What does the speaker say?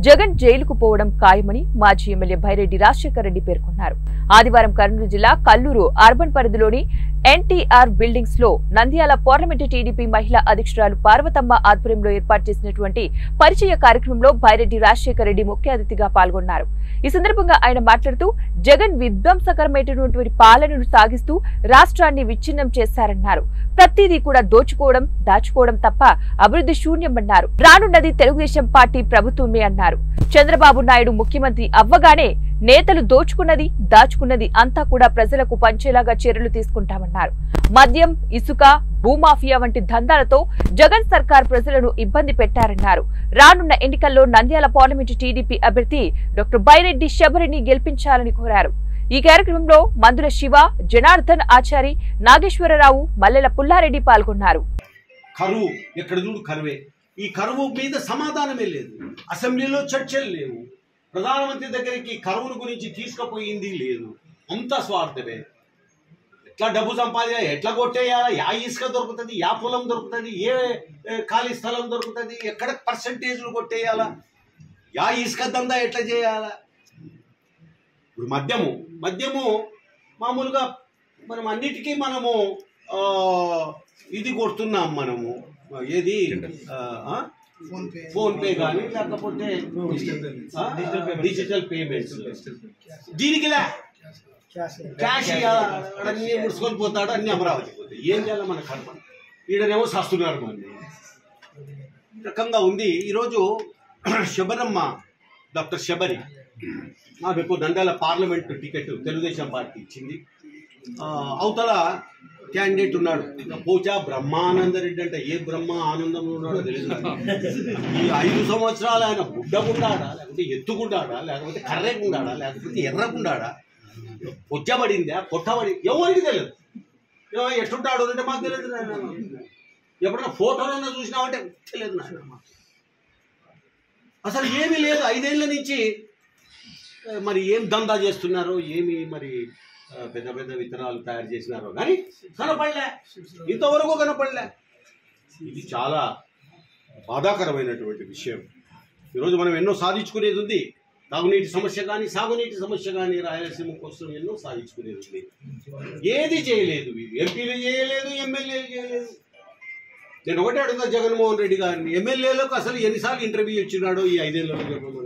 జగన్ జైలుకు పోవడం ఖాయమని మాజీ ఎమ్మెల్యే భైరెడ్డి రాజశేఖర్ రెడ్డి పేర్కొన్నారు. ఆదివారం కర్నూలు జిల్లా కల్లూరు అర్బన్ పరిధిలోని ఎన్టీఆర్ బిల్డింగ్స్ లో నంద్యాల పార్లమెంటు టీడీపీ మహిళా అధ్యక్షురాలు పార్వతమ్మ ఆధ్వర్యంలో ఏర్పాటు చేసినటువంటి పరిచయ కార్యక్రమంలో భైరెడ్డి రాజశేఖర్ రెడ్డి ముఖ్య అతిథిగా పాల్గొన్నారు. ఈ సందర్భంగా ఆయన మాట్లాడుతూ జగన్ విధ్వంసకరమైనటువంటి పాలనను సాగిస్తూ రాష్ట్రాన్ని విచ్ఛిన్నం చేశారన్నారు. ప్రతిదీ కూడా దోచుకోవడం దాచుకోవడం తప్ప అభివృద్ధి శూన్యమన్నారు. రానున్నది తెలుగుదేశం పార్టీ ప్రభుత్వమే అన్నారు. చంద్రబాబు నాయుడు ముఖ్యమంత్రి అవ్వగానే నేతలు దోచుకున్నది దాచుకున్నది అంతా కూడా ప్రజలకు పంచేలాగా చర్యలు తీసుకుంటామన్నారు. మద్యం, ఇసుక, భూమాఫియా వంటి దందాలతో జగన్ సర్కార్ ప్రజలను ఇబ్బంది పెట్టారన్నారు. రానున్న ఎన్నికల్లో నంద్యాల పార్లమెంటు టీడీపీ అభ్యర్థి డాక్టర్ బైరెడ్డి శబరిని గెలిపించాలని కోరారు. ఈ కార్యక్రమంలో మందుల శివ, జనార్దన్ ఆచారి, నాగేశ్వరరావు, మల్లెల పుల్లారెడ్డి పాల్గొన్నారు. కరువు ఎక్కడ చూడు కరువే. ఈ కరువు మీద సమాధానమే లేదు. అసెంబ్లీలో చర్చలు లేవు. ప్రధానమంత్రి దగ్గరికి కరువును గురించి తీసుకుపోయింది లేదు. అంతా స్వార్థమే. ఎట్లా డబ్బు సంపాదించాలి, ఎట్లా కొట్టేయాలా, యా ఇసుక దొరుకుతుంది, యా పొలం దొరుకుతుంది, ఏ ఖాళీ స్థలం దొరుకుతుంది, ఎక్కడ పర్సంటేజ్లు కొట్టేయాలా, యా ఇసుక దందా ఎట్లా చేయాలా. ఇప్పుడు మద్యము మామూలుగా మనం అన్నిటికీ మనము ఇది కొడుతున్నాం. మనము ఏది ఫోన్పే కానీ లేకపోతే డిజిటల్ పేమెంట్స్. దీనికి క్యాష్ అన్నీ ముడుచుకొని పోతాడు, అన్ని అమరావతి పోతాయి. ఏం చేయాలి మన కర్మ. ఈడనేమో సస్తున్నారు మంది. రకంగా ఉంది. ఈరోజు శబరమ్మ, డాక్టర్ శబరి ఆమెకు Nandyal parliament ticket Telugu Desam party ఇచ్చింది. అవతల క్యాండిడేట్ ఉన్నాడు పోచా బ్రహ్మానందరెడ్డి. అంటే ఏ బ్రహ్మ ఆనందంలో ఉన్నాడో తెలియదు. ఈ 5 సంవత్సరాలు ఆయన గుడ్డగుండాడా, లేకపోతే ఎత్తుకుండాడా, లేకపోతే కర్రెకుండాడా, లేకపోతే ఎర్రకుండాడా, పొచ్చబడిందా, కొట్టబడి ఎవరికి తెలియదు. ఎట్టుంటాడు అంటే మాకు తెలియదు. ఎప్పుడైనా ఫోటోలన్నా చూసినామంటే తెలియదు. అసలు ఏమీ లేదు. 5 ఏళ్ల నుంచి మరి ఏం దందా చేస్తున్నారో, ఏమి మరి పెద్ద పెద్ద విత్తనాలు తయారు చేసినారో కానీ కనపడలే, ఇంతవరకు కనపడలే. ఇది చాలా బాధాకరమైనటువంటి విషయం. ఈరోజు మనం ఎన్నో సాధించుకునేది ఉంది. తాగునీటి సమస్య కానీ, సాగునీటి సమస్య కానీ, రాయలసీమ కోసం ఎన్నో సాధించుకునేది ఉంది. ఏది చేయలేదు. ఎంపీలు చేయలేదు, ఎమ్మెల్యేలు చేయలేదు. నేను ఒకటే అడుగుతా జగన్మోహన్ రెడ్డి గారిని, ఎమ్మెల్యేలకు అసలు ఎన్నిసార్లు ఇంటర్వ్యూ ఇచ్చినాడో ఈ 5 ఏళ్ళలో చెప్పమని.